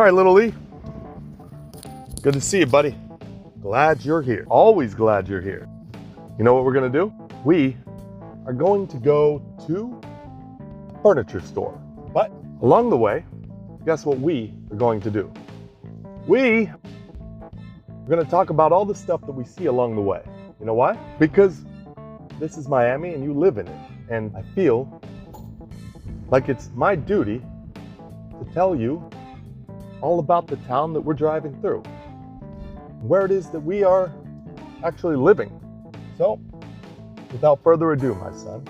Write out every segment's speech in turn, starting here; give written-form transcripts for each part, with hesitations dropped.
All right, little Lee. Good to see you, buddy. Glad you're here. Always glad you're here. You know what we're going to do? We are going to go to a furniture store. But along the way, guess what we are going to do? We are going to talk about all the stuff that we see along the way. You know why? Because this is Miami and you live in it. And I feel like it's my duty to tell you all about the town that we're driving through, where it is that we are actually living. So, without further ado, my son,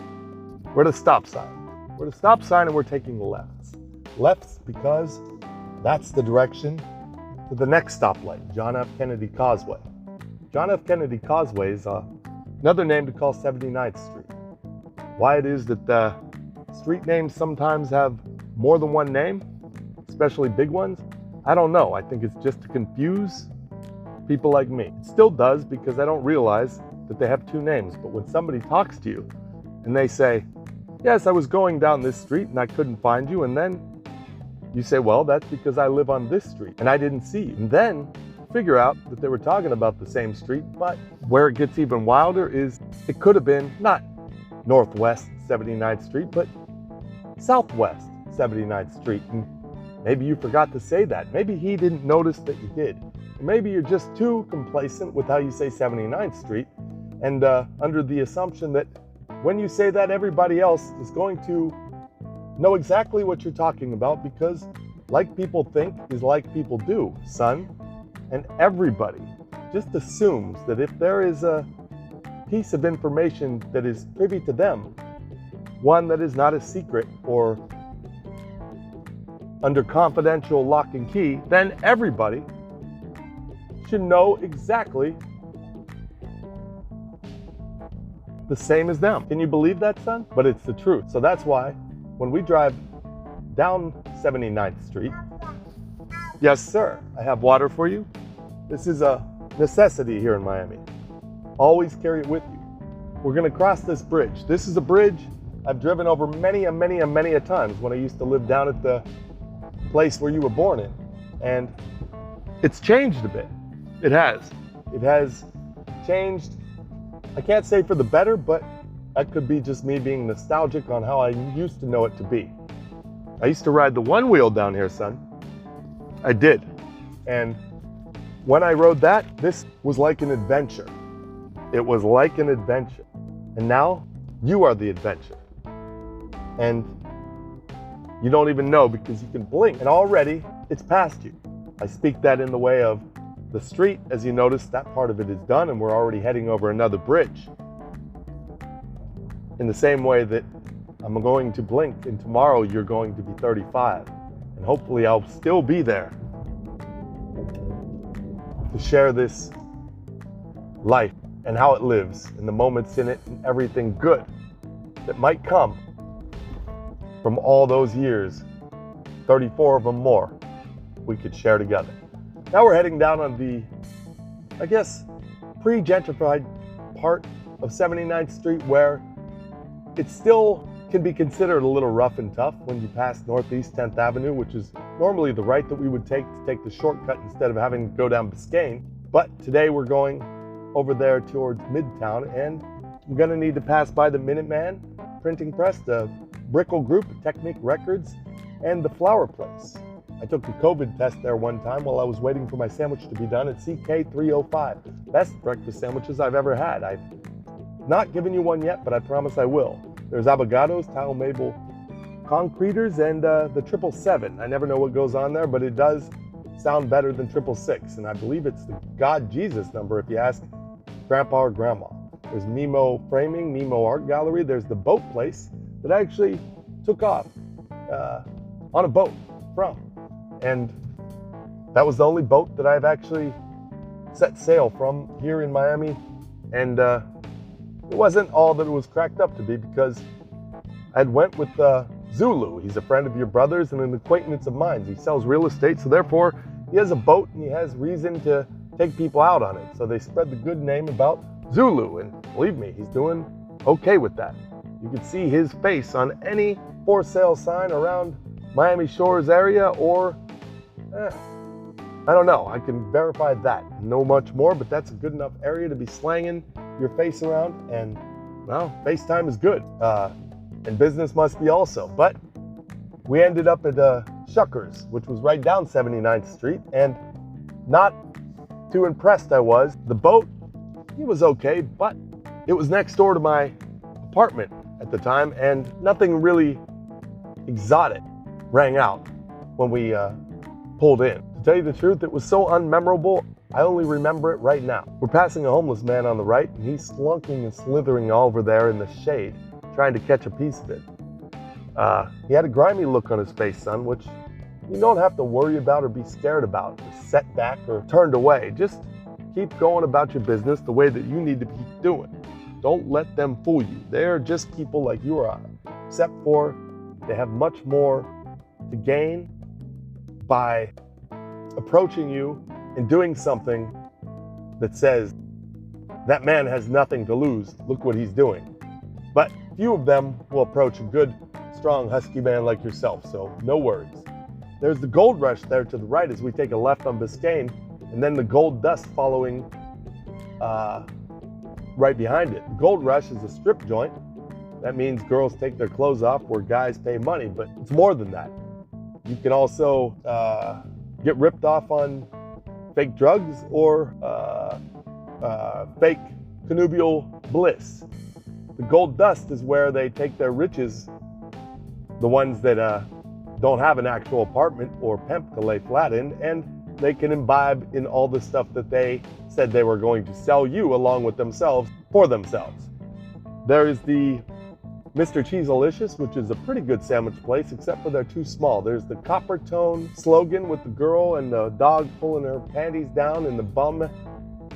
we're at a stop sign. We're at a stop sign and we're taking lefts. Lefts because that's the direction to the next stoplight, John F. Kennedy Causeway. John F. Kennedy Causeway is another name to call 79th Street. Why it is that street names sometimes have more than one name, especially big ones, I don't know. I think it's just to confuse people like me. It still does because I don't realize that they have two names. But when somebody talks to you and they say, yes, I was going down this street and I couldn't find you. And then you say, well, that's because I live on this street and I didn't see you. And then figure out that they were talking about the same street. But where it gets even wilder is it could have been not Northwest 79th Street, but Southwest 79th Street. And maybe you forgot to say that. Maybe he didn't notice that you did. Or maybe you're just too complacent with how you say 79th Street and under the assumption that when you say that, everybody else is going to know exactly what you're talking about because like people think is like people do, son. And everybody just assumes that if there is a piece of information that is privy to them, one that is not a secret or under confidential lock and key, then everybody should know exactly the same as them. Can you believe that, son? But it's the truth. So that's why when we drive down 79th Street, yes, sir, I have water for you. This is a necessity here in Miami. Always carry it with you. We're gonna cross this bridge. This is a bridge I've driven over many a times when I used to live down at the place where you were born in. And it's changed a bit. It has. It has changed. I can't say for the better, but that could be just me being nostalgic on how I used to know it to be. I used to ride the one wheel down here, son. I did. And when I rode that, this was like an adventure. It was like an adventure. And now you are the adventure. And you don't even know because you can blink and already it's past you. I speak that in the way of the street. As you notice, that part of it is done and we're already heading over another bridge. In the same way that I'm going to blink and tomorrow you're going to be 35. And hopefully I'll still be there to share this life and how it lives and the moments in it and everything good that might come from all those years, 34 of them more, we could share together. Now we're heading down on the, I guess, pre-gentrified part of 79th Street where it still can be considered a little rough and tough when you pass Northeast 10th Avenue, which is normally the right that we would take to take the shortcut instead of having to go down Biscayne. But today we're going over there towards Midtown and I'm gonna need to pass by the Minuteman Printing Press, the Brickell Group, Technique Records, and the Flower Place. I took the COVID test there one time while I was waiting for my sandwich to be done at CK305. Best breakfast sandwiches I've ever had. I've not given you one yet, but I promise I will. There's Abogados, Tile Mabel Concreters, and the 777. I never know what goes on there, but it does sound better than 666. And I believe it's the God Jesus number if you ask Grandpa or Grandma. There's Mimo Framing, Mimo Art Gallery. There's the boat place that I actually took off on a boat from. And that was the only boat that I've actually set sail from here in Miami. And it wasn't all that it was cracked up to be because I went with Zulu. He's a friend of your brother's and an acquaintance of mine. He sells real estate, so therefore he has a boat and he has reason to take people out on it. So they spread the good name about Zulu, and believe me, he's doing okay with that. You can see his face on any for sale sign around Miami Shores area or I don't know. I can verify that. No much more, but that's a good enough area to be slanging your face around. And, well, FaceTime is good. And business must be also. But we ended up at Shuckers, which was right down 79th Street. And not too impressed I was. The boat, it was okay, but it was next door to my apartment at the time. And nothing really exotic rang out when we pulled in. To tell you the truth, it was so unmemorable, I only remember it right now. We're passing a homeless man on the right, and he's slunking and slithering over there in the shade, trying to catch a piece of it. He had a grimy look on his face, son, which you don't have to worry about or be scared about, or set back or turned away. Just keep going about your business the way that you need to keep doing. Don't let them fool you. They're just people like you are, except for they have much more to gain by approaching you and doing something that says, that man has nothing to lose, look what he's doing. But few of them will approach a good, strong, husky man like yourself, so no worries. There's the Gold Rush there to the right as we take a left on Biscayne, and then the Gold Dust following right behind it. The Gold Rush is a strip joint. That means girls take their clothes off where guys pay money, but it's more than that. You can also get ripped off on fake drugs or fake connubial bliss. The Gold Dust is where they take their riches, the ones that don't have an actual apartment or pimp to lay flat in, and they can imbibe in all the stuff that they said they were going to sell you along with themselves for themselves. There is the Mr. Cheesealicious, which is a pretty good sandwich place, except for they're too small. There's the copper tone slogan with the girl and the dog pulling her panties down and the bum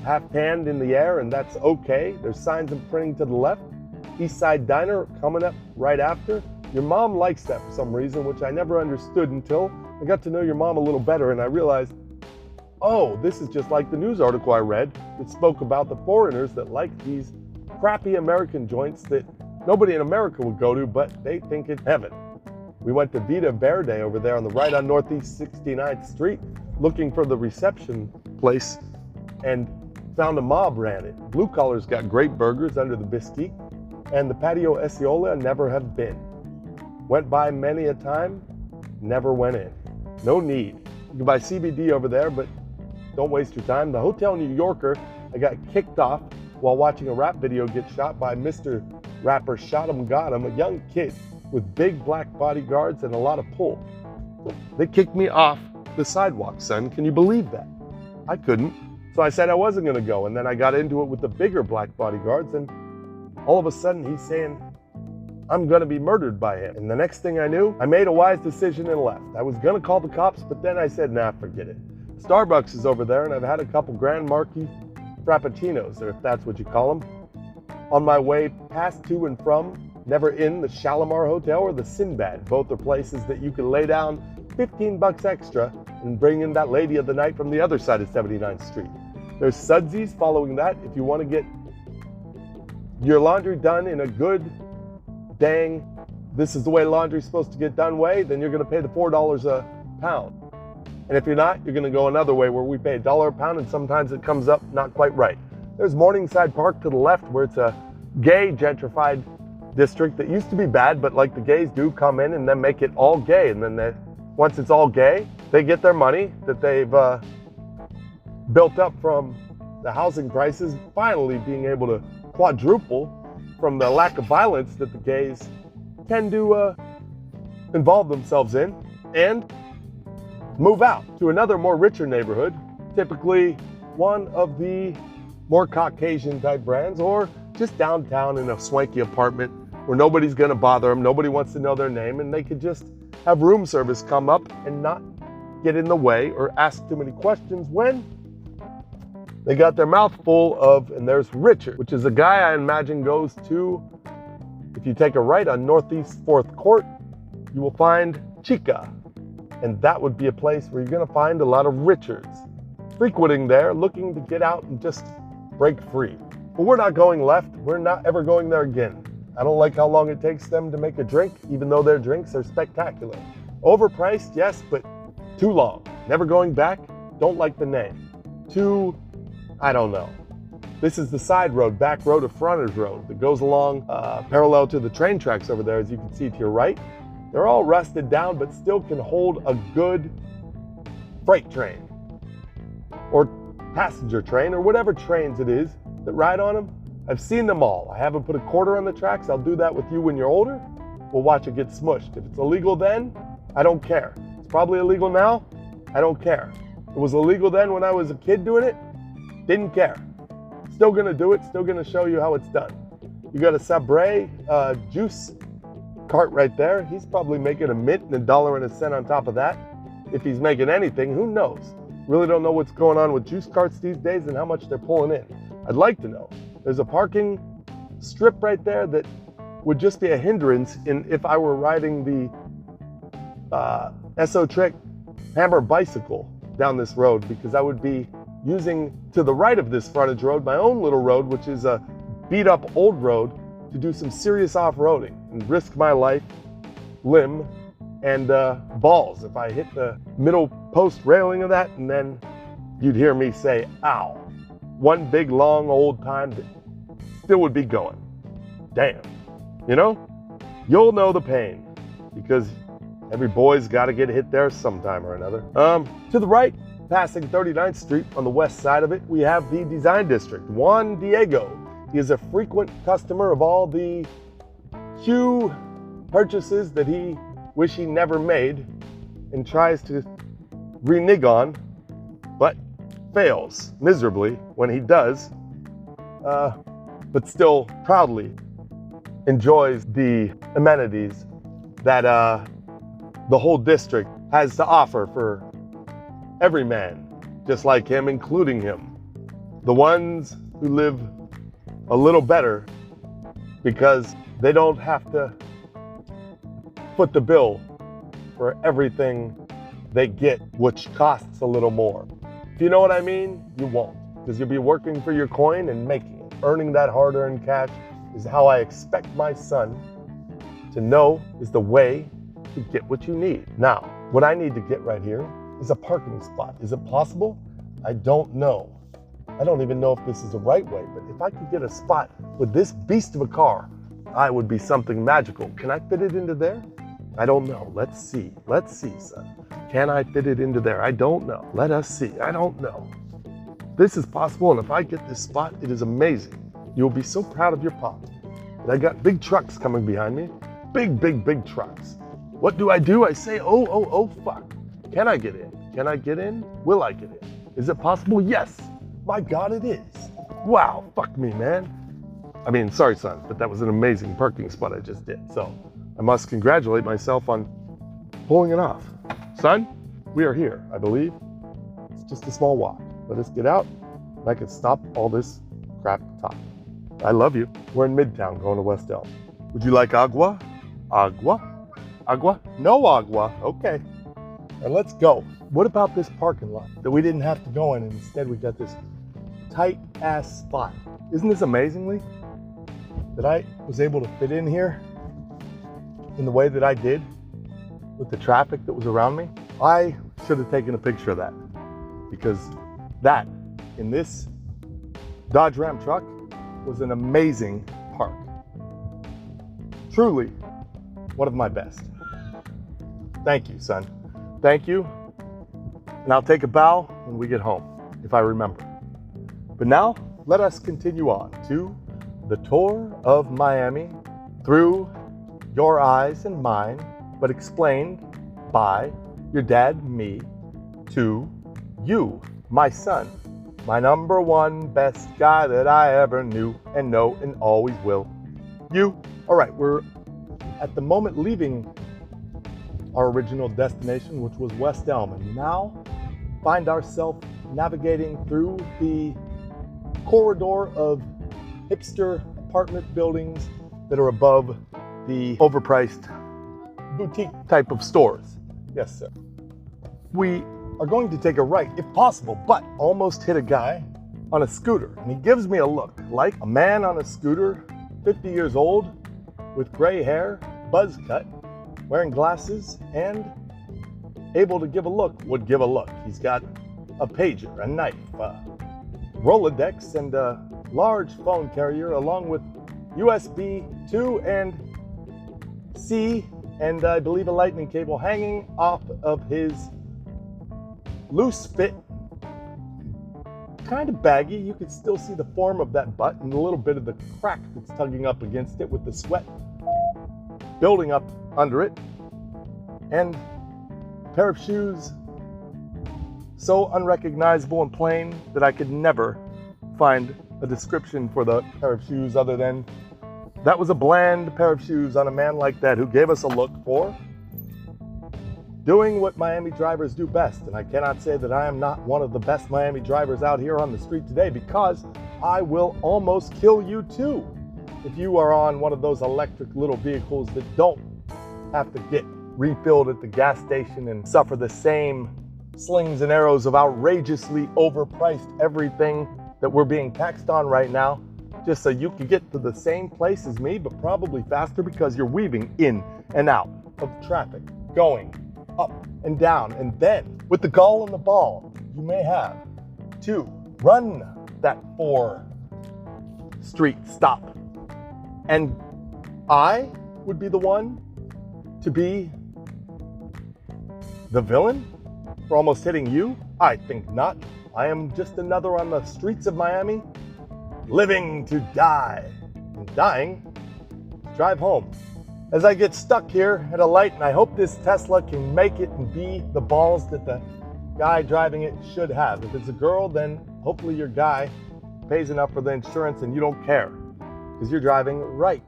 half-panned in the air, and that's okay. There's signs and printing to the left. East Side Diner coming up right after. Your mom likes that for some reason, which I never understood until I got to know your mom a little better, and I realized, oh, this is just like the news article I read that spoke about the foreigners that like these crappy American joints that nobody in America would go to, but they think it's heaven. We went to Vita Verde over there on the right on Northeast 69th Street, looking for the reception place, and found a mob ran it. Blue Collar's got great burgers under the Bisquique, and the Patio Esiola never have been. Went by many a time, never went in. No need. You can buy CBD over there, but don't waste your time. The Hotel New Yorker, I got kicked off while watching a rap video get shot by Mr. Rapper Shot 'em Got 'em, a young kid with big black bodyguards and a lot of pull. They kicked me off the sidewalk, son. Can you believe that? I couldn't. So I said I wasn't going to go, and then I got into it with the bigger black bodyguards, and all of a sudden he's saying, I'm going to be murdered by him. And the next thing I knew, I made a wise decision and left. I was going to call the cops, but then I said, nah, forget it. Starbucks is over there, and I've had a couple Grand Marquis Frappuccinos, or if that's what you call them, on my way past to and from, never in the Shalimar Hotel or the Sinbad. Both are places that you can lay down 15 bucks extra and bring in that lady of the night from the other side of 79th Street. There's Sudsies following that. If you want to get your laundry done in a good, dang, this is the way laundry's supposed to get done way, then you're going to pay the $4 a pound. And if you're not, you're going to go another way where we pay $1 a pound, and sometimes it comes up not quite right. There's Morningside Park to the left, where it's a gay gentrified district that used to be bad, but like the gays do come in and then make it all gay. And then once it's all gay, they get their money that they've built up from the housing prices finally being able to quadruple from the lack of violence that the gays tend to involve themselves in, and move out to another more richer neighborhood, typically one of the more Caucasian type brands, or just downtown in a swanky apartment where nobody's going to bother them, nobody wants to know their name, and they could just have room service come up and not get in the way or ask too many questions when they got their mouth full of. And there's Richard, which is a guy I imagine goes to, if you take a right on Northeast 4th Court, you will find Chica. And that would be a place where you're going to find a lot of Richards frequenting there, looking to get out and just break free. But we're not going left. We're not ever going there again. I don't like how long it takes them to make a drink, even though their drinks are spectacular. Overpriced, yes, but Too long. Never going back. Don't like the name. Too, I don't know. This is the side road, back road of frontage road that goes along parallel to the train tracks over there, as you can see to your right. They're all rusted down, but still can hold a good freight train or passenger train or whatever trains it is that ride on them. I've seen them all. I haven't put a quarter on the tracks. I'll do that with you when you're older. We'll watch it get smushed. If it's illegal then, I don't care. It's probably illegal now. I don't care. It was illegal then when I was a kid doing it. Didn't care. Still gonna do it. Still gonna show you how it's done. You got a Sabre juice cart right there. He's probably making a mint and $1.01 on top of that. If he's making anything, who knows? Really don't know what's going on with juice carts these days and how much they're pulling in. I'd like to know. There's a parking strip right there that would just be a hindrance if I were riding the SO Trick Hammer bicycle down this road, because I would be using to the right of this frontage road my own little road, which is a beat up old road, to do some serious off-roading and risk my life, limb, and balls if I hit the middle post railing of that, and then you'd hear me say, ow. One big long old time that still would be going. Damn. You know? You'll know the pain, because every boy's got to get hit there sometime or another. To the right, passing 39th Street on the west side of it, we have the Design District. Juan Diego. He is a frequent customer of all the Q purchases that he wish he never made and tries to renege on, but fails miserably when he does, but still proudly enjoys the amenities that the whole district has to offer for every man, just like him, including him. The ones who live a little better because they don't have to foot the bill for everything they get, which costs a little more. If you know what I mean, you won't, because you'll be working for your coin and making it. Earning that hard-earned cash is how I expect my son to know is the way to get what you need. Now, what I need to get right here is a parking spot. Is it possible? I don't know. I don't even know if this is the right way, but if I could get a spot with this beast of a car, I would be something magical. Can I fit it into there? I don't know. Let's see. Let's see, son. Can I fit it into there? I don't know. Let us see. I don't know. This is possible, and if I get this spot, it is amazing. You'll be so proud of your pop. And I got big trucks coming behind me. Big, big, big trucks. What do? I say, oh, fuck. Can I get in? Can I get in? Will I get in? Is it possible? Yes. My God, it is. Wow, fuck me, man. I mean, sorry, son, but that was an amazing parking spot I just did. So I must congratulate myself on pulling it off. Son, we are here, I believe. It's just a small walk. Let us get out, and I can stop all this crap talk. I love you. We're in Midtown going to West Elm. Would you like agua? Agua? Agua? No agua. Okay. And let's go. What about this parking lot that we didn't have to go in, and instead we got this tight ass spot? Isn't this amazingly that I was able to fit in here in the way that I did with the traffic that was around me? I should have taken a picture of that, because that in this Dodge Ram truck was an amazing park. Truly one of my best. Thank you, son. Thank you. And I'll take a bow when we get home, if I remember. But now, let us continue on to the tour of Miami through your eyes and mine, but explained by your dad, me, to you, my son, my number one best guy that I ever knew and know and always will. You. All right, we're at the moment leaving our original destination, which was West Elm, and now find ourselves navigating through the corridor of hipster apartment buildings that are above the overpriced boutique type of stores. Yes, sir. We are going to take a right, if possible, but almost hit a guy on a scooter, and he gives me a look like a man on a scooter, 50 years old, with gray hair, buzz cut, wearing glasses, and able to give a look would give a look. He's got a pager, a knife, Rolodex, and a large phone carrier, along with USB 2 and C, and I believe a lightning cable hanging off of his loose fit, kind of baggy. You can still see the form of that butt and a little bit of the crack that's tugging up against it with the sweat building up under it, and a pair of shoes so unrecognizable and plain that I could never find a description for the pair of shoes other than that was a bland pair of shoes on a man like that who gave us a look for doing what Miami drivers do best. And I cannot say that I am not one of the best Miami drivers out here on the street today, because I will almost kill you too if you are on one of those electric little vehicles that don't have to get refilled at the gas station and suffer the same slings and arrows of outrageously overpriced everything that we're being taxed on right now, just so you can get to the same place as me, but probably faster because you're weaving in and out of traffic, going up and down. And then with the gall and the ball you may have to run that 4-street stop. And I would be the one to be the villain for almost hitting you? I think not. I am just another on the streets of Miami, living to die, and dying to drive home. As I get stuck here at a light, and I hope this Tesla can make it and be the balls that the guy driving it should have. If it's a girl, then hopefully your guy pays enough for the insurance and you don't care, because you're driving right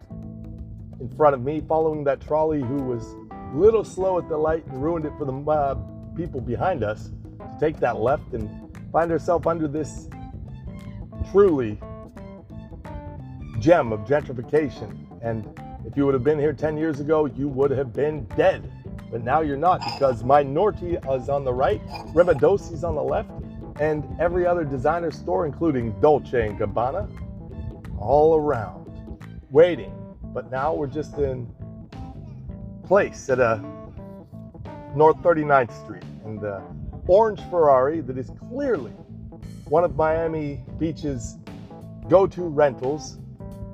in front of me, following that trolley who was a little slow at the light and ruined it for the people behind us to take that left and find herself under this truly gem of gentrification. And if you would have been here 10 years ago, you would have been dead. But now you're not, because Minority is on the right, Remedosi's on the left, and every other designer store, including Dolce & Gabbana, all around, waiting. But now we're just in place at a North 39th Street, and the orange Ferrari that is clearly one of Miami Beach's go-to rentals,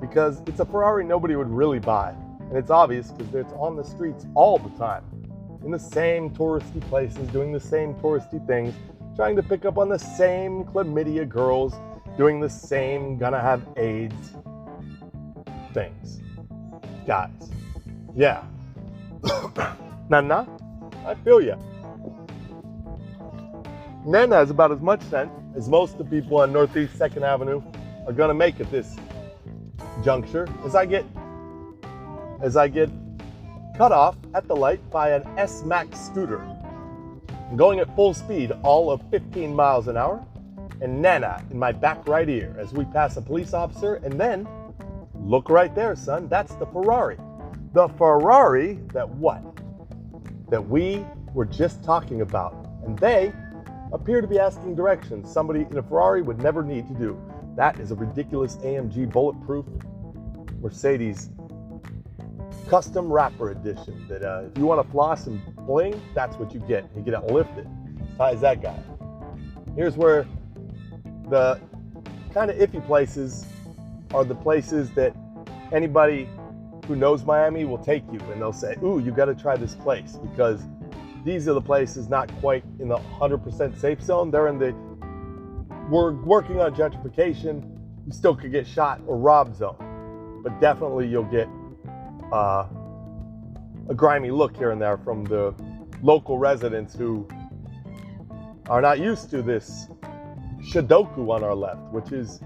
because it's a Ferrari nobody would really buy. And it's obvious because it's on the streets all the time, in the same touristy places, doing the same touristy things, trying to pick up on the same chlamydia girls, doing the same gonna have AIDS things. Guys, yeah. Nana, I feel ya. Nana has about as much sense as most of the people on Northeast 2nd Avenue are gonna make at this juncture, as I get cut off at the light by an S-Max scooter going at full speed, all of 15 miles an hour, and Nana in my back right ear as we pass a police officer. And then look right there, son, that's the Ferrari. The Ferrari that we were just talking about. And they appear to be asking directions somebody in a Ferrari would never need to do. That is a ridiculous AMG bulletproof Mercedes custom wrapper edition that if you want to floss and bling, that's what you get. You get it lifted. As high as that guy. Here's where the kind of iffy places are the places that anybody who knows Miami will take you, and they'll say, ooh, you got to try this place, because these are the places not quite in the 100% safe zone. They're in the we're working on gentrification, you still could get shot or robbed zone. But definitely you'll get a grimy look here and there from the local residents who are not used to this Sudoku on our left, which is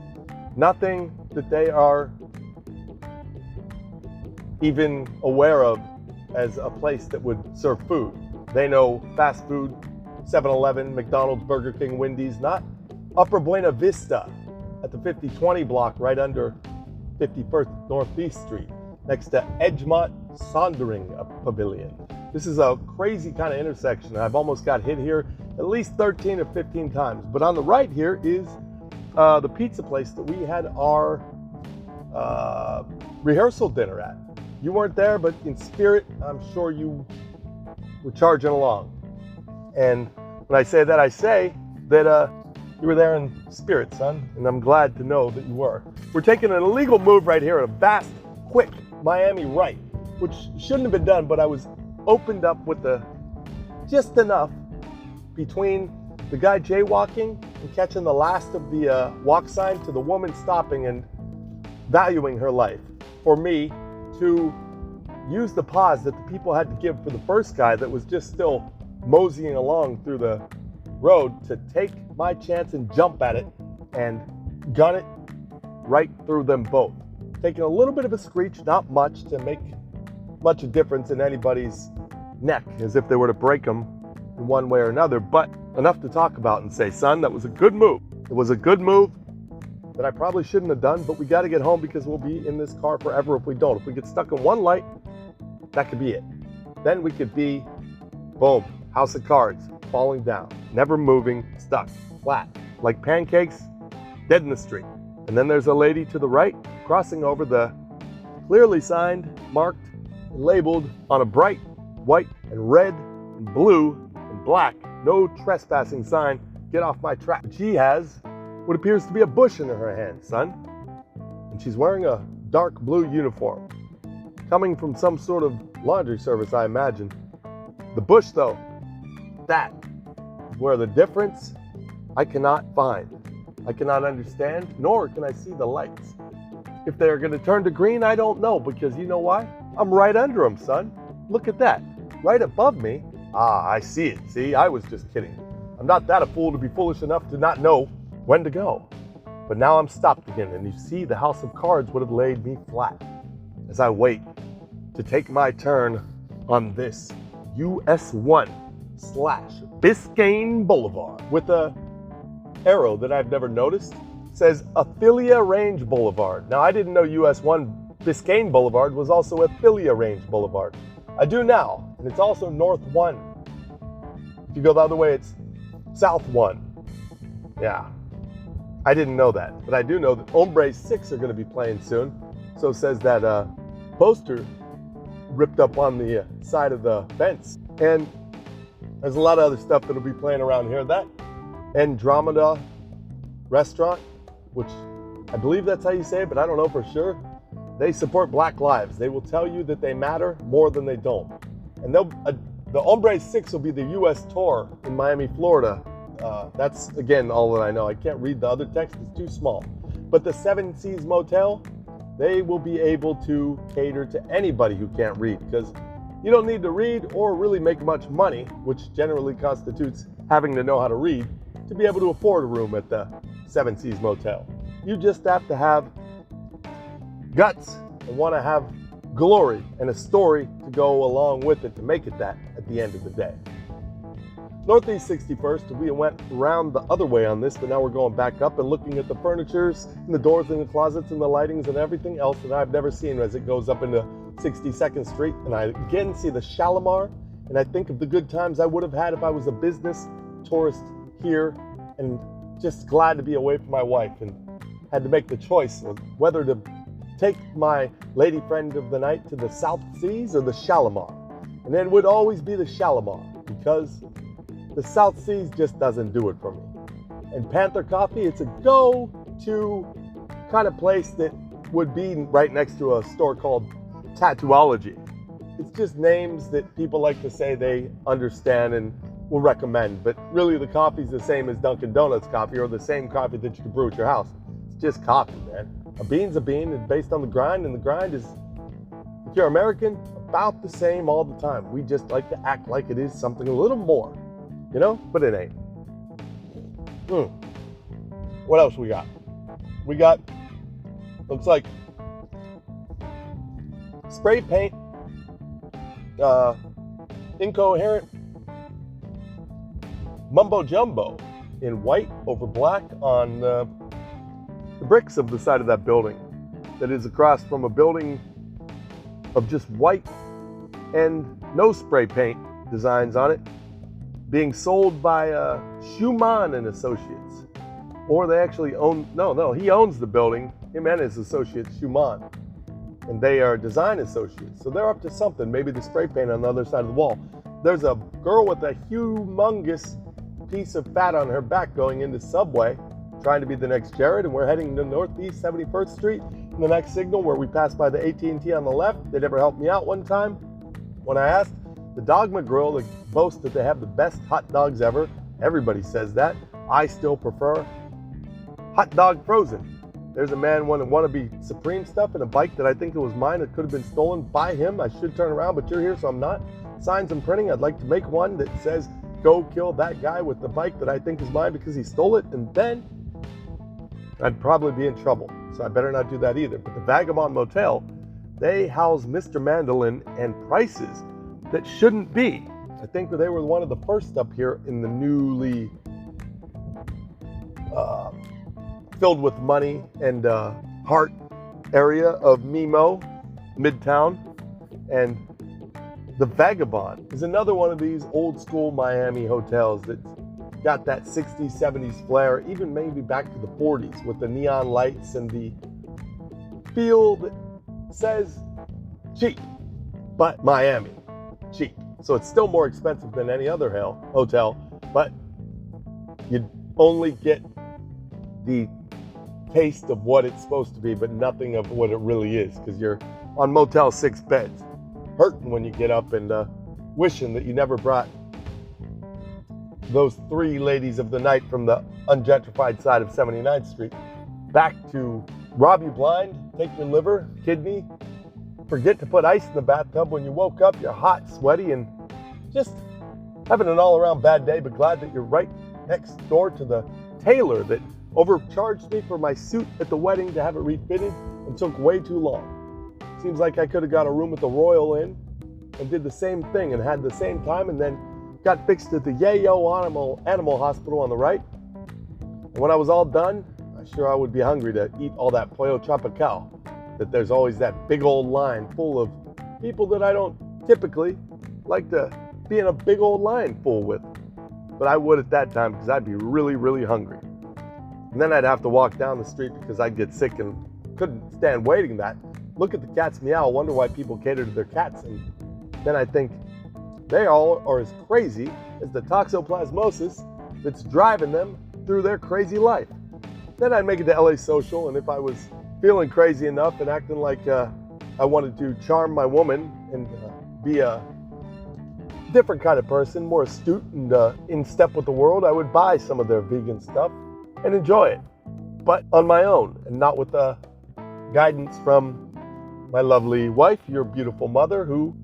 nothing that they are even aware of as a place that would serve food. They know fast food, 7-Eleven, McDonald's, Burger King, Wendy's, not Upper Buena Vista at the 5020 block right under 51st Northeast Street, next to Edgemont Sondering Pavilion. This is a crazy kind of intersection. I've almost got hit here at least 13 or 15 times. But on the right here is the pizza place that we had our rehearsal dinner at. You weren't there, but in spirit, I'm sure you were charging along. And when I say that, I say that you were there in spirit, son, and I'm glad to know that you were. We're taking an illegal move right here at a vast, quick Miami right, which shouldn't have been done, but I was opened up with just enough between the guy jaywalking and catching the last of the walk sign to the woman stopping and valuing her life for me to use the pause that the people had to give for the first guy that was just still moseying along through the road to take my chance and jump at it and gun it right through them both. Taking a little bit of a screech, not much to make much of a difference in anybody's neck, as if they were to break them in one way or another, but enough to talk about and say, son, that was a good move. It was a good move that I probably shouldn't have done, but we got to get home because we'll be in this car forever if we don't. If we get stuck in one light, that could be it. Then we could be, boom, house of cards, falling down, never moving, stuck, flat, like pancakes, dead in the street. And then there's a lady to the right crossing over the clearly signed, marked, and labeled on a bright white and red and blue and black, no trespassing sign, get off my track. She has what appears to be a bush in her hand, son. And she's wearing a dark blue uniform, coming from some sort of laundry service, I imagine. The bush, though, that is where the difference I cannot find. I cannot understand, nor can I see the lights. If they're going to turn to green, I don't know, because you know why? I'm right under them, son. Look at that. Right above me. Ah, I see it. See, I was just kidding. I'm not that a fool to be foolish enough to not know when to go. But now I'm stopped again, and you see the house of cards would have laid me flat as I wait to take my turn on this US 1 / Biscayne Boulevard with a arrow that I've never noticed. It says Ophelia Range Boulevard. Now, I didn't know US 1 Biscayne Boulevard was also Ophelia Range Boulevard. I do now, and it's also North 1. If you go the other way, it's South 1. Yeah, I didn't know that, but I do know that Hombre 6 are going to be playing soon. So says that poster ripped up on the side of the fence. And there's a lot of other stuff that'll be playing around here. That Andromeda restaurant, which I believe that's how you say it, but I don't know for sure. They support Black lives. They will tell you that they matter more than they don't. And the Hombre 6 will be the US tour in Miami, Florida. That's, again, all that I know. I can't read the other text. It's too small. But the Seven Seas Motel, they will be able to cater to anybody who can't read, because you don't need to read or really make much money, which generally constitutes having to know how to read, to be able to afford a room at the Seven Seas Motel. You just have to have guts and want to have glory and a story to go along with it to make it that at the end of the day. Northeast 61st, we went around the other way on this, but now we're going back up and looking at the furnitures and the doors and the closets and the lightings and everything else that I've never seen as it goes up into 62nd Street. And I again see the Shalimar, and I think of the good times I would have had if I was a business tourist here, and just glad to be away from my wife and had to make the choice of whether to take my lady friend of the night to the South Seas or the Shalimar. And it would always be the Shalimar, because the South Seas just doesn't do it for me. And Panther Coffee, it's a go-to kind of place that would be right next to a store called Tattooology. It's just names that people like to say they understand and will recommend, but really the coffee's the same as Dunkin' Donuts coffee, or the same coffee that you can brew at your house. It's just coffee, man. A bean's a bean, and based on the grind, and the grind is, if you're American, about the same all the time. We just like to act like it is something a little more, you know, but it ain't. What else we got? We got, looks like spray paint, incoherent mumbo jumbo in white over black on the bricks of the side of that building that is across from a building of just white and no spray paint designs on it, being sold by Schumann and Associates. Or they actually own, no, he owns the building, him and his associates, Schumann. And they are design associates. So they're up to something, maybe the spray paint on the other side of the wall. there's a girl with a humongous piece of fat on her back going into Subway, trying to be the next Jared, and we're heading to Northeast 71st Street in the next signal where we pass by the AT&T on the left. They never helped me out one time when I asked. The Dogma Grill, they boast that they have the best hot dogs ever. Everybody says that. I still prefer hot dog frozen. There's a man wanting wannabe Supreme stuff and a bike that I think it was mine. It could have been stolen by him. I should turn around, but you're here, so I'm not. Signs I'm printing. I'd like to make one that says, "Go kill that guy with the bike that I think is mine because he stole it," and then I'd probably be in trouble. So I better not do that either. But the Vagabond Motel, they house Mr. Mandolin and prices that shouldn't be. I think that they were one of the first up here in the newly filled with money and heart area of Mimo, Midtown. And the Vagabond is another one of these old school Miami hotels that's got that 60s, 70s flair, even maybe back to the 40s with the neon lights and the feel that says cheap, but Miami, cheap. So it's still more expensive than any other hotel, but you only get the taste of what it's supposed to be, but nothing of what it really is, because you're on Motel 6 beds, hurting when you get up and wishing that you never brought those three ladies of the night from the ungentrified side of 79th Street back to rob you blind, take your liver, kidney, forget to put ice in the bathtub when you woke up, you're hot, sweaty, and just having an all-around bad day, but glad that you're right next door to the tailor that overcharged me for my suit at the wedding to have it refitted and took way too long. Seems like I could have got a room at the Royal Inn and did the same thing and had the same time, and then got fixed at the Yayo Animal Hospital on the right. And when I was all done, I'm sure I would be hungry to eat all that Pollo Tropical, that there's always that big old line full of people that I don't typically like to be in a big old line full with. But I would at that time because I'd be really, really hungry. And then I'd have to walk down the street because I'd get sick and couldn't stand waiting that. Look at the cats meow, wonder why people cater to their cats. And then I think they all are as crazy as the toxoplasmosis that's driving them through their crazy life. Then I'd make it to LA Social, and if I was feeling crazy enough and acting like I wanted to charm my woman and be a different kind of person, more astute and in step with the world, I would buy some of their vegan stuff and enjoy it, but on my own and not with the guidance from my lovely wife, your beautiful mother, who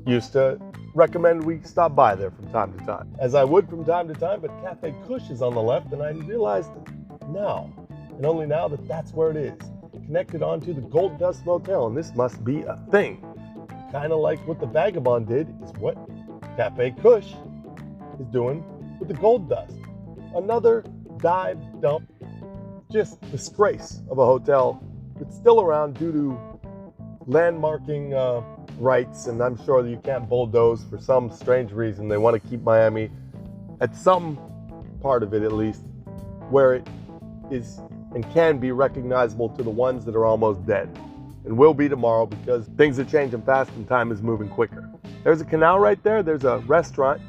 used to recommend we stop by there from time to time, as I would from time to time. But Cafe Kush is on the left, and I realized now, and only now, that that's where it is, connected onto the Gold Dust Motel, and this must be a thing. Kind of like what the Vagabond did is what Cafe Kush is doing with the Gold Dust. Another dive dump, just disgrace of a hotel that's still around due to landmarking rights, and I'm sure that you can't bulldoze for some strange reason. They want to keep Miami at some part of it, at least, where it is and can be recognizable to the ones that are almost dead, and will be tomorrow, because things are changing fast and time is moving quicker. There's a canal right there. There's a restaurant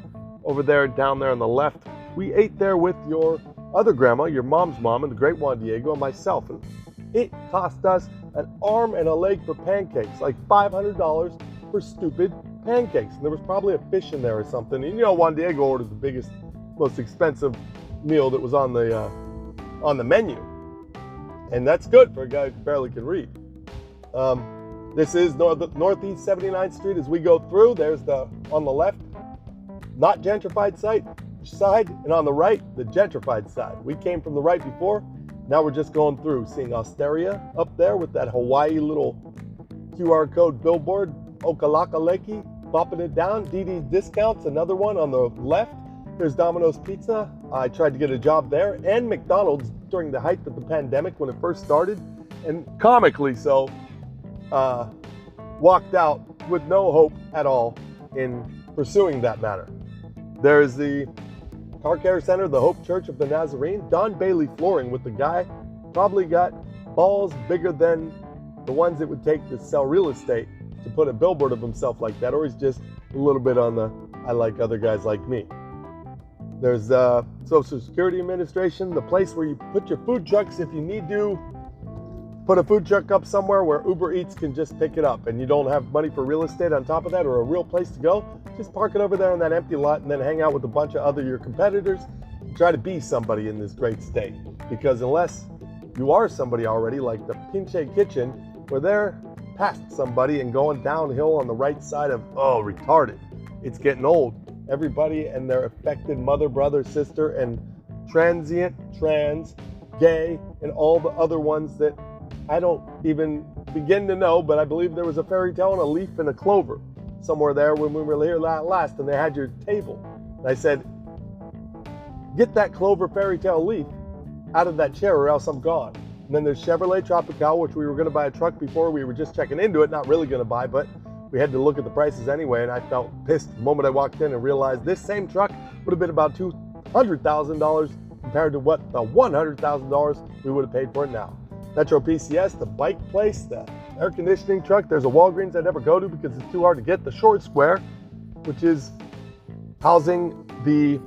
over there, down there on the left. We ate there with your other grandma, your mom's mom, and the great Juan Diego, and myself, and it cost us an arm and a leg for pancakes, like $500 for stupid pancakes. And there was probably a fish in there or something. And you know, Juan Diego ordered the biggest, most expensive meal that was on the menu, and that's good for a guy who barely can read. This is Northeast 79th Street. As we go through, there's on the left, not gentrified side, and on the right, the gentrified side. We came from the right before. Now we're just going through, seeing Osteria up there with that Hawaii little QR code billboard, Okalakaleki, bopping it down. DD's Discounts, another one on the left. There's Domino's Pizza. I tried to get a job there, and McDonald's during the height of the pandemic when it first started, and comically so, walked out with no hope at all in pursuing that matter. There's the Car Care Center, the Hope Church of the Nazarene. Don Bailey Flooring, with the guy probably got balls bigger than the ones it would take to sell real estate to put a billboard of himself like that, or he's just a little bit on the I like other guys like me. There's the Social Security Administration, the place where you put your food trucks if you need to. Put a food truck up somewhere where Uber Eats can just pick it up and you don't have money for real estate on top of that or a real place to go. Just park it over there in that empty lot and then hang out with a bunch of other your competitors and try to be somebody in this great state. Because unless you are somebody already, like the Pinche Kitchen, where they're past somebody and going downhill on the right side of, oh, retarded. It's getting old. Everybody and their affected mother, brother, sister, and transient, trans, gay, and all the other ones that I don't even begin to know, but I believe there was a fairy tale and a leaf and a clover somewhere there when we were here last, and they had your table. And I said, get that clover fairy tale leaf out of that chair or else I'm gone. And then there's Chevrolet Tropical, which we were going to buy a truck before. We were just checking into it, not really going to buy, but we had to look at the prices anyway, and I felt pissed the moment I walked in and realized this same truck would have been about $200,000 compared to what the $100,000 we would have paid for it now. Metro PCS, the bike place, the air conditioning truck. There's a Walgreens I never go to because it's too hard to get. The Short Square, which is housing the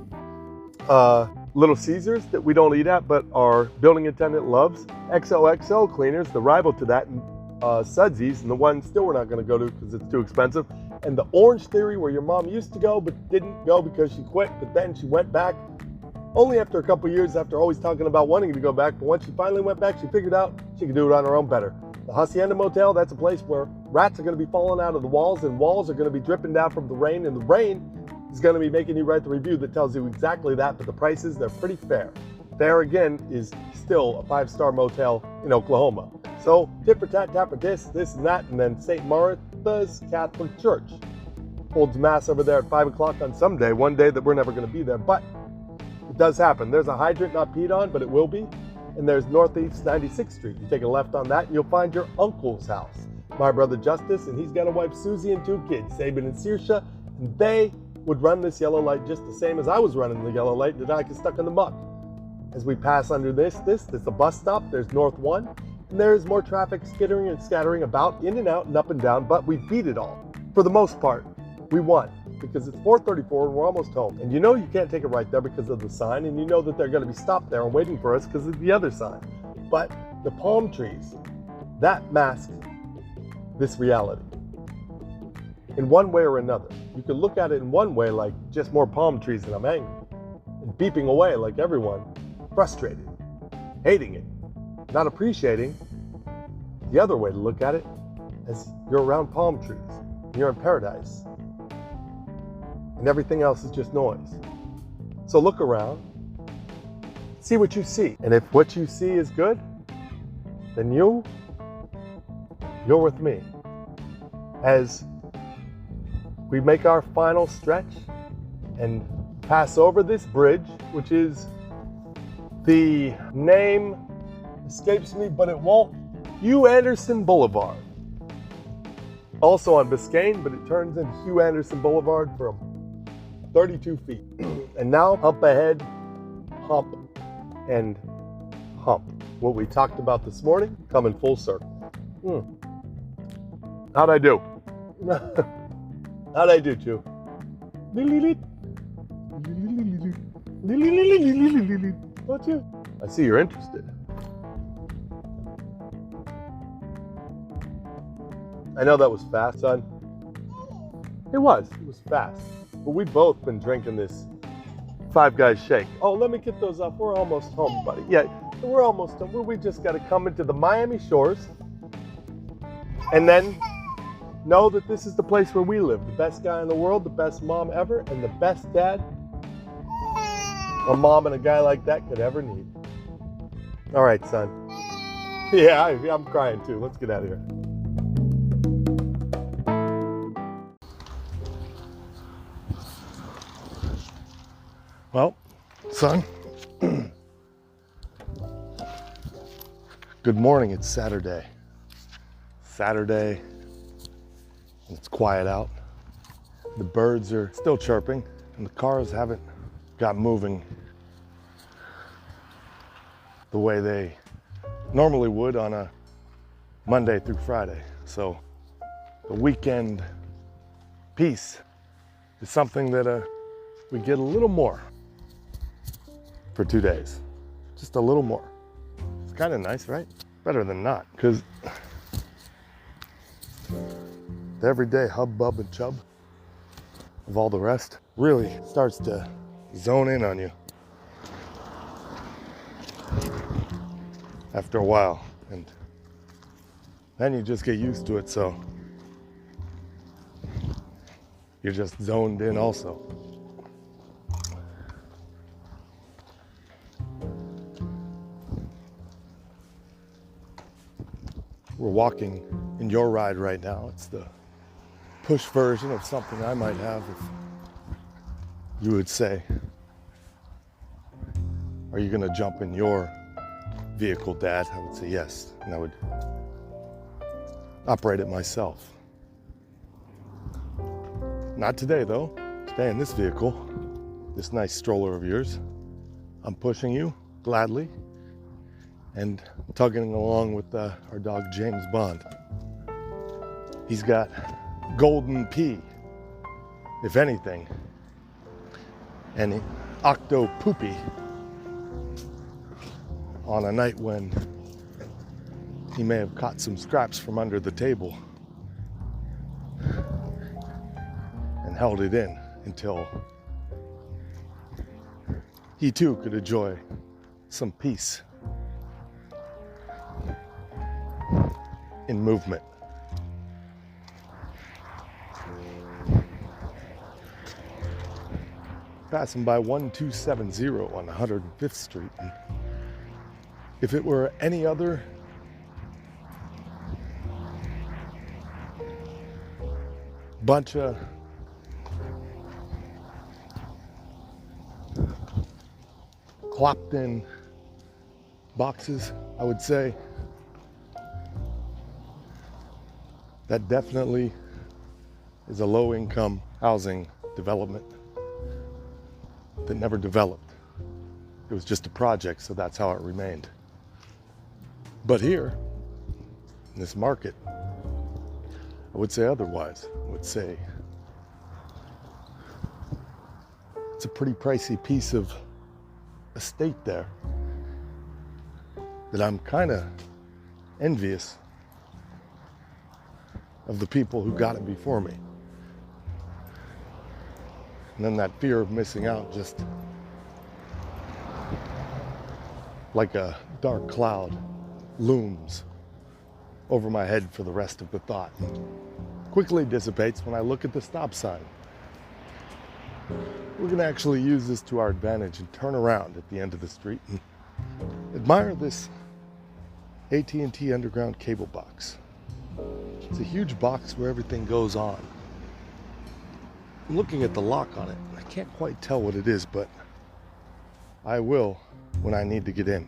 Little Caesars that we don't eat at, but our building attendant loves. XOXO Cleaners, the rival to that, and Sudsies, and the one still we're not going to go to because it's too expensive. And the Orange Theory, where your mom used to go but didn't go because she quit, but then she went back. Only after a couple years, after always talking about wanting to go back, but once she finally went back, she figured out she could do it on her own better. The Hacienda Motel, that's a place where rats are going to be falling out of the walls and walls are going to be dripping down from the rain, and the rain is going to be making you write the review that tells you exactly that, but the prices, they're pretty fair. There again is still a 5-star motel in Oklahoma. So tit for tat, tat for this and that, and then St. Martha's Catholic Church holds mass over there at 5 o'clock on some day, one day that we're never going to be there, but it does happen. There's a hydrant not peed on, but it will be. And there's Northeast 96th Street. You take a left on that and you'll find your uncle's house. My brother Justice, and he's got a wife Susie and 2 kids, Sabin and Saoirse, and they would run this yellow light just the same as I was running the yellow light that I got stuck in the muck. As we pass under this is a bus stop. There's North 1, and there's more traffic skittering and scattering about, in and out and up and down, but we beat it all. For the most part, we won. Because it's 4:34 and we're almost home. And you know you can't take it right there because of the sign, and you know that they're going to be stopped there and waiting for us because of the other sign. But the palm trees, that masks this reality. In one way or another. You can look at it in one way like just more palm trees and I'm angry. And beeping away like everyone, frustrated, hating it, not appreciating. The other way to look at it is you're around palm trees. You're in paradise. And everything else is just noise. So look around, see what you see. And if what you see is good, then you're with me. As we make our final stretch and pass over this bridge, which is, the name escapes me, but it won't, Hugh Anderson Boulevard. Also on Biscayne, but it turns into Hugh Anderson Boulevard from 32 feet. And now, hump ahead, hump, and hump. What we talked about this morning, coming full circle. How'd I do? How'd I do, Chew? Don't you? I see you're interested. I know that was fast, son. It was fast. But we've both been drinking this Five Guys shake. Oh, let me get those up. We're almost home, buddy. Yeah, we're almost home. We just got to come into the Miami shores and then know that this is the place where we live. The best guy in the world, the best mom ever, and the best dad a mom and a guy like that could ever need. All right, son. Yeah, I'm crying too. Let's get out of here. Well, son, good morning. It's Saturday. It's quiet out. The birds are still chirping, and the cars haven't got moving the way they normally would on a Monday through Friday. So the weekend peace is something that we get a little more for 2 days. Just a little more. It's kind of nice, right? Better than not, because the everyday hubbub and chub of all the rest really starts to zone in on you after a while, and then you just get used to it, so you're just zoned in also. We're walking in your ride right now. It's the push version of something I might have if you would say, are you gonna jump in your vehicle, Dad? I would say yes, and I would operate it myself. Not today though. Today in this vehicle, this nice stroller of yours, I'm pushing you gladly and tugging along with our dog James Bond. He's got golden pee, if anything, and octo poopy on a night when he may have caught some scraps from under the table and held it in until he too could enjoy some peace in movement. Passing by 1270 on 105th Street. And if it were any other bunch of clopped in boxes, I would say that definitely is a low-income housing development that never developed. It was just a project, so that's how it remained. But here, in this market, I would say otherwise. I would say it's a pretty pricey piece of estate there that I'm kind of envious of the people who got it before me. And then that fear of missing out just like a dark cloud looms over my head for the rest of the thought. Quickly dissipates when I look at the stop sign. We're gonna actually use this to our advantage and turn around at the end of the street and admire this AT&T underground cable box. It's a huge box where everything goes on. I'm looking at the lock on it. I can't quite tell what it is, but I will when I need to get in.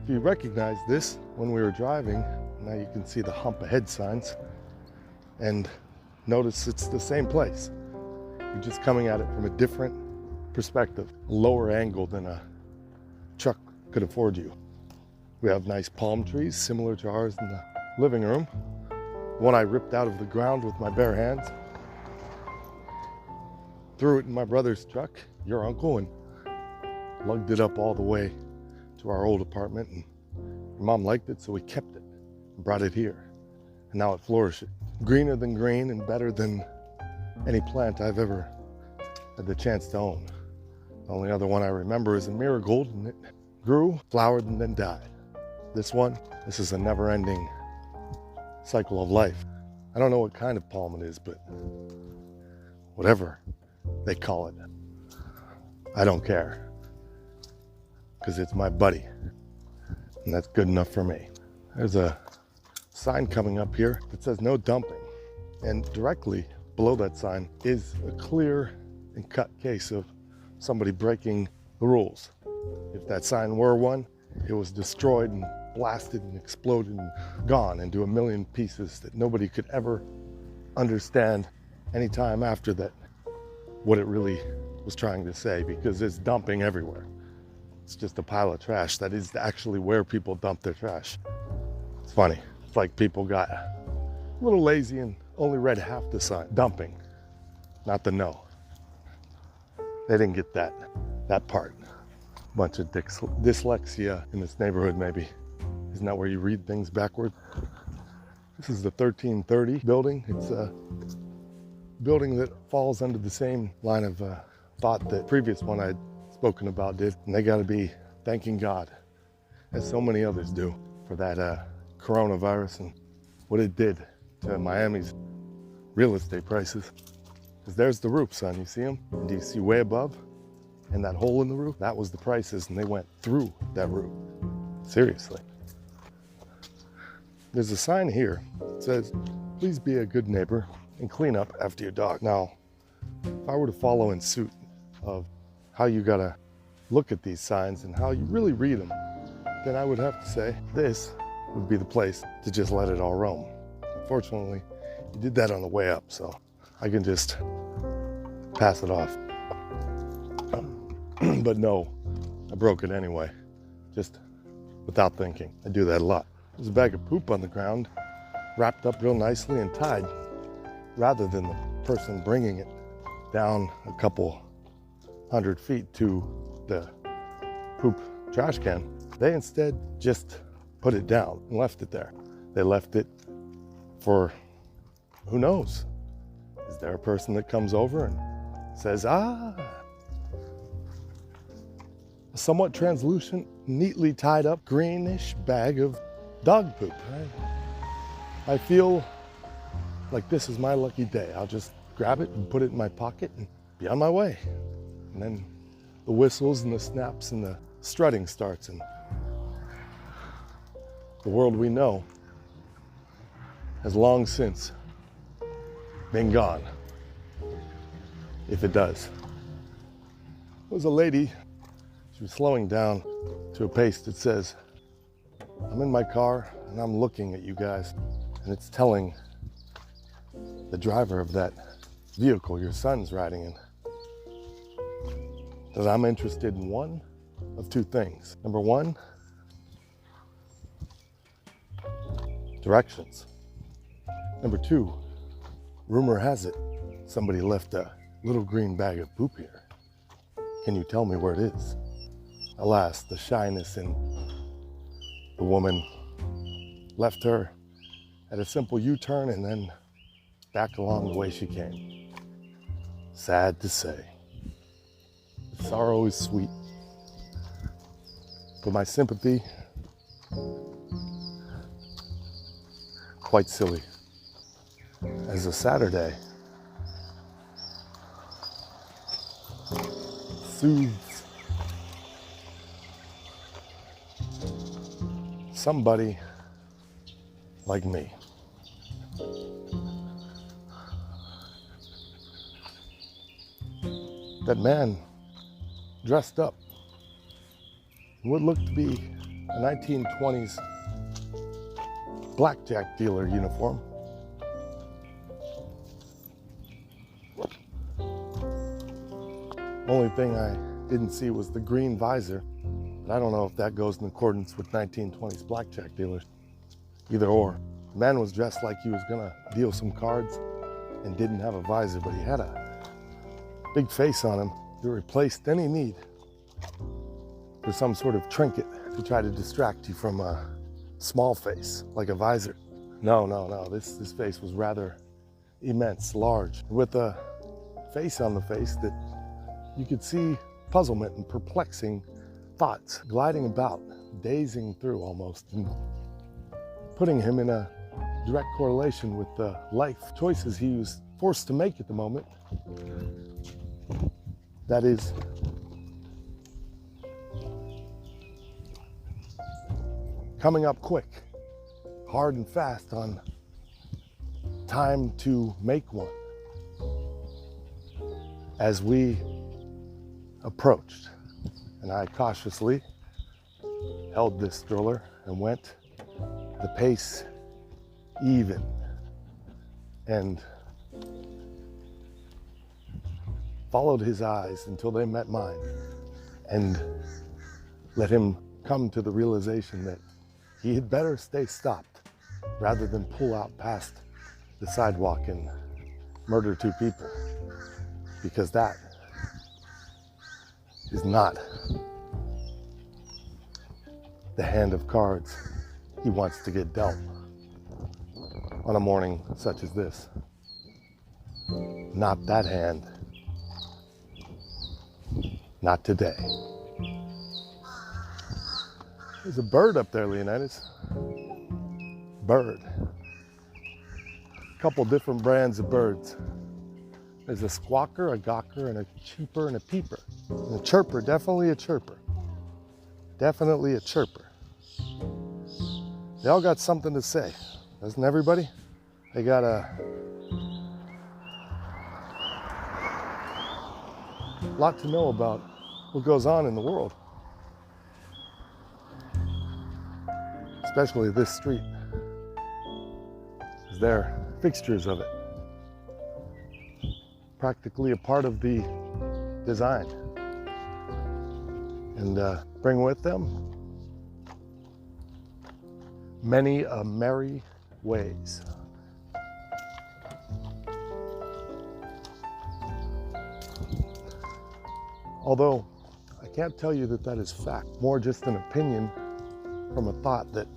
If you recognize this when we were driving, now you can see the hump ahead signs and notice it's the same place. You're just coming at it from a different perspective, a lower angle than a truck could afford you. We have nice palm trees similar to ours in the living room. One I ripped out of the ground with my bare hands. Threw it in my brother's truck, your uncle, and lugged it up all the way to our old apartment. And your mom liked it, so we kept it and brought it here. And now it flourishes. Greener than green and better than any plant I've ever had the chance to own. The only other one I remember is a marigold, and it grew, flowered, and then died. This is a never-ending cycle of life. I don't know what kind of palm it is, but whatever they call it, I don't care, because it's my buddy, and that's good enough for me. There's a sign coming up here that says no dumping, and directly below that sign is a clear and cut case of somebody breaking the rules. If that sign were one, it was destroyed and blasted and exploded and gone into a million pieces that nobody could ever understand any time after that what it really was trying to say, because it's dumping everywhere. It's just a pile of trash. That is actually where people dump their trash. It's funny. It's like people got a little lazy and only read half the sign. Dumping. not the no. They didn't get that part. Bunch of dyslexia in this neighborhood, maybe. Isn't that where you read things backward? This is the 1330 building. It's a building that falls under the same line of thought that the previous one I'd spoken about did. And they gotta be thanking God, as so many others do, for that coronavirus and what it did to Miami's real estate prices. Because there's the roof, son, you see them? And do you see way above? And that hole in the roof, that was the prices, and they went through that roof. Seriously. There's a sign here that says, please be a good neighbor and clean up after your dog. Now, if I were to follow in suit of how you gotta look at these signs and how you really read them, then I would have to say this would be the place to just let it all roam. Unfortunately, you did that on the way up, so I can just pass it off. But no, I broke it anyway, just without thinking. I do that a lot. There's a bag of poop on the ground, wrapped up real nicely and tied, rather than the person bringing it down a couple 100 feet to the poop trash can. They instead just put it down and left it there. They left it for, who knows? Is there a person that comes over and says, a somewhat translucent, neatly tied up greenish bag of dog poop. I feel like this is my lucky day. I'll just grab it and put it in my pocket and be on my way. And then the whistles and the snaps and the strutting starts, and the world we know has long since been gone, if it does. There was a lady, she was slowing down to a pace that says, I'm in my car and I'm looking at you guys, and it's telling the driver of that vehicle your son's riding in that I'm interested in one of two things. Number one, directions. Number two, rumor has it somebody left a little green bag of poop here. Can you tell me where it is? Alas, the shyness in the woman left her at a simple U-turn and then back along the way she came. Sad to say. Sorrow is sweet. But my sympathy, quite silly. As a Saturday soothes somebody like me. That man dressed up in what looked to be a 1920s blackjack dealer uniform. Only thing I didn't see was the green visor, but I don't know if that goes in accordance with 1920s blackjack dealers. Either or. The man was dressed like he was gonna deal some cards and didn't have a visor, but he had a big face on him that replaced any need for some sort of trinket to try to distract you from a small face, like a visor. No, this face was rather immense, large, with a face on the face that you could see puzzlement and perplexing thoughts gliding about, dazing through almost, and putting him in a direct correlation with the life choices he was forced to make at the moment. That is, coming up quick, hard and fast on time to make one. As we approached, and I cautiously held this stroller and went the pace even, and followed his eyes until they met mine, and let him come to the realization that he had better stay stopped rather than pull out past the sidewalk and murder two people. because that is not the hand of cards he wants to get dealt on a morning such as this. Not that hand. Not today. There's a bird up there, Leonidas. Bird. A couple different brands of birds. There's a squawker, a gawker, and a cheeper, and a peeper. And a chirper, definitely a chirper. Definitely a chirper. They all got something to say, doesn't everybody? They got a lot to know about what goes on in the world. Especially this street. They're fixtures of it. Practically a part of the design. And bring with them many merry ways. Although I can't tell you that that is fact, more just an opinion from a thought that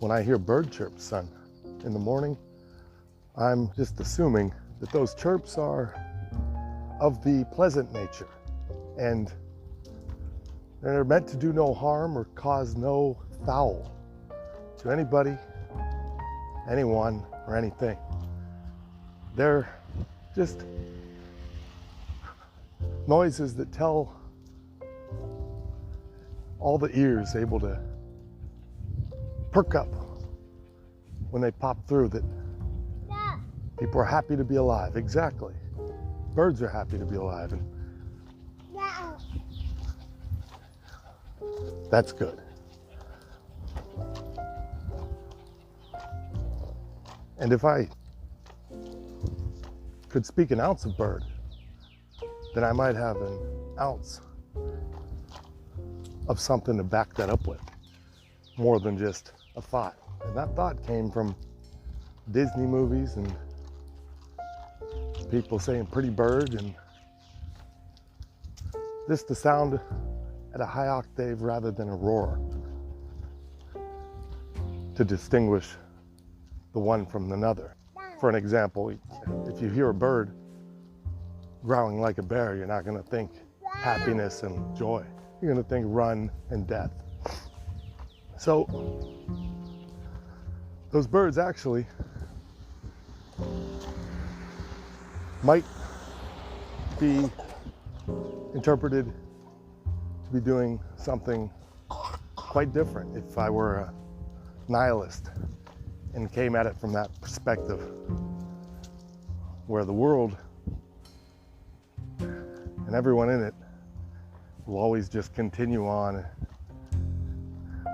when I hear bird chirps, son, in the morning, I'm just assuming that those chirps are of the pleasant nature and they're meant to do no harm or cause no foul to anybody, anyone, or anything. They're just noises that tell all the ears able to perk up when they pop through that people are happy to be alive. Exactly. Birds are happy to be alive. And that's good. And if I could speak an ounce of bird, then I might have an ounce of something to back that up with, more than just a thought. And that thought came from Disney movies and people saying pretty bird, and just the sound at a high octave rather than a roar to distinguish the one from another. For an example, if you hear a bird growling like a bear, you're not going to think happiness and joy. You're going to think run and death. So those birds actually might be interpreted to be doing something quite different if I were a nihilist and came at it from that perspective, where the world and everyone in it will always just continue on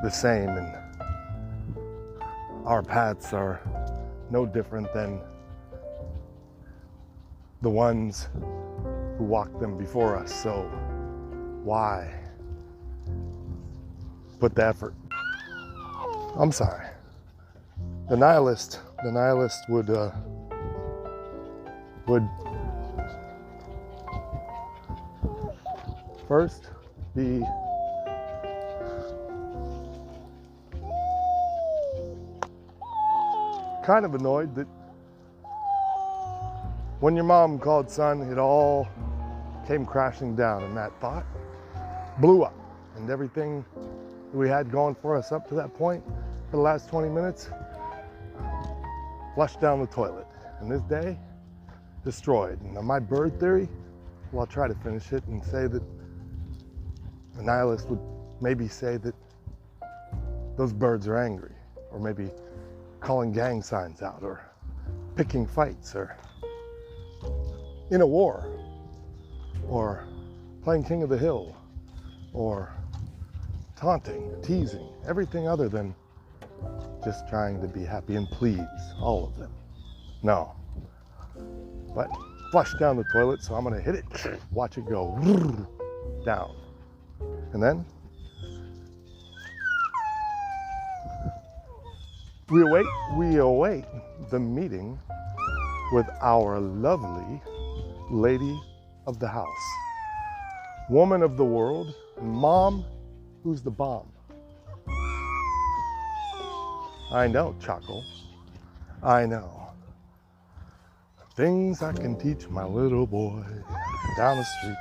the same, and our paths are no different than the ones who walked them before us. So why put the effort? I'm sorry. The nihilist would first be kind of annoyed that when your mom called son, it all came crashing down, and that thought blew up, and everything that we had going for us up to that point for the last 20 minutes flushed down the toilet, and this day destroyed. And my bird theory, well, I'll try to finish it and say that the nihilist would maybe say that those birds are angry, or maybe calling gang signs out, or picking fights, or in a war, or playing King of the Hill, or taunting, teasing, everything other than just trying to be happy and please all of them. No. But flush down the toilet, so I'm gonna hit it, watch it go down. And then we await the meeting with our lovely lady of the house, woman of the world, mom who's the bomb. I know, Choco. I know. Things I can teach my little boy down the street.